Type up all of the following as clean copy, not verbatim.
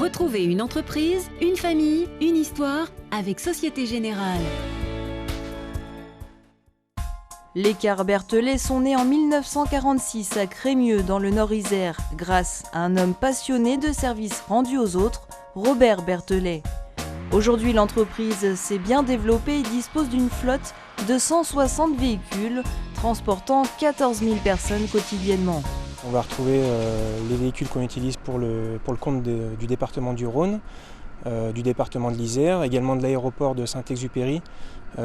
Retrouvez une entreprise, une famille, une histoire avec Société Générale. Les cars Berthollet sont nés en 1946 à Crémieux, dans le Nord-Isère, grâce à un homme passionné de services rendus aux autres, Robert Berthollet. Aujourd'hui, l'entreprise s'est bien développée et dispose d'une flotte de 160 véhicules, transportant 14 000 personnes quotidiennement. On va retrouver les véhicules qu'on utilise pour le compte du département du Rhône, du département de l'Isère, également de l'aéroport de Saint-Exupéry,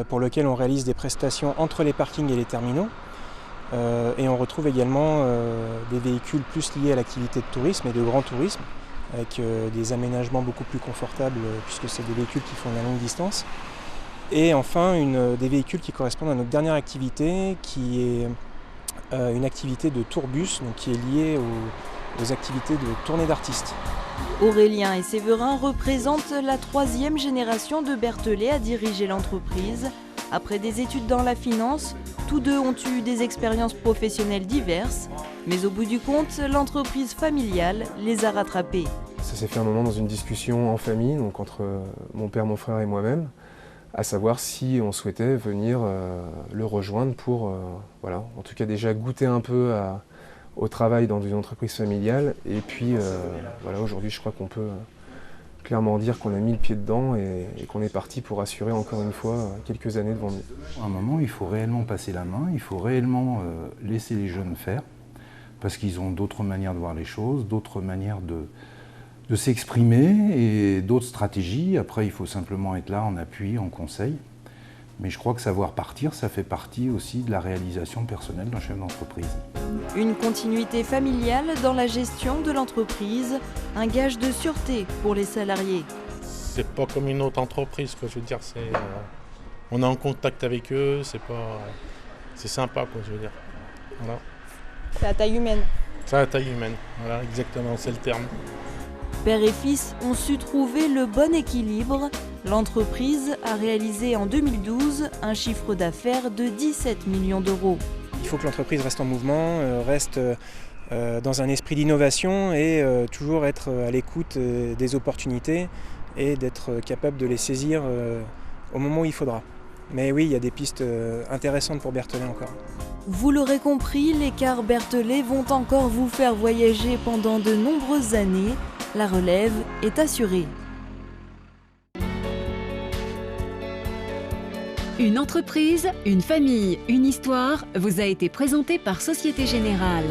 pour lequel on réalise des prestations entre les parkings et les terminaux. Et on retrouve également des véhicules plus liés à l'activité de tourisme et de grand tourisme, avec des aménagements beaucoup plus confortables puisque c'est des véhicules qui font de la longue distance. Et enfin, des véhicules qui correspondent à notre dernière activité, qui est une activité de tourbus, donc qui est liée aux activités de tournée d'artistes. Aurélien et Séverin représentent la troisième génération de Berthollet à diriger l'entreprise. Après des études dans la finance, tous deux ont eu des expériences professionnelles diverses, mais au bout du compte, l'entreprise familiale les a rattrapés. Ça s'est fait un moment dans une discussion en famille, donc entre mon père, mon frère et moi-même, à savoir si on souhaitait venir le rejoindre pour, en tout cas déjà goûter un peu au travail dans une entreprise familiale. Et puis aujourd'hui je crois qu'on peut clairement dire qu'on a mis le pied dedans et qu'on est parti pour assurer encore une fois quelques années devant nous. À un moment, il faut réellement passer la main, il faut réellement laisser les jeunes faire, parce qu'ils ont d'autres manières de voir les choses, d'autres manières de s'exprimer et d'autres stratégies. Après, il faut simplement être là en appui, en conseil. Mais je crois que savoir partir, ça fait partie aussi de la réalisation personnelle d'un chef d'entreprise. Une continuité familiale dans la gestion de l'entreprise, un gage de sûreté pour les salariés. C'est pas comme une autre entreprise, quoi. Je veux dire, on est en contact avec eux, c'est sympa, quoi, je veux dire. Voilà. C'est à taille humaine. C'est à taille humaine, voilà, exactement, c'est le terme. Père et fils ont su trouver le bon équilibre. L'entreprise a réalisé en 2012 un chiffre d'affaires de 17 millions d'euros. Il faut que l'entreprise reste en mouvement, reste dans un esprit d'innovation et toujours être à l'écoute des opportunités et d'être capable de les saisir au moment où il faudra. Mais oui, il y a des pistes intéressantes pour Berthollet encore. Vous l'aurez compris, les cars Berthollet vont encore vous faire voyager pendant de nombreuses années. La relève est assurée. Une entreprise, une famille, une histoire vous a été présentée par Société Générale.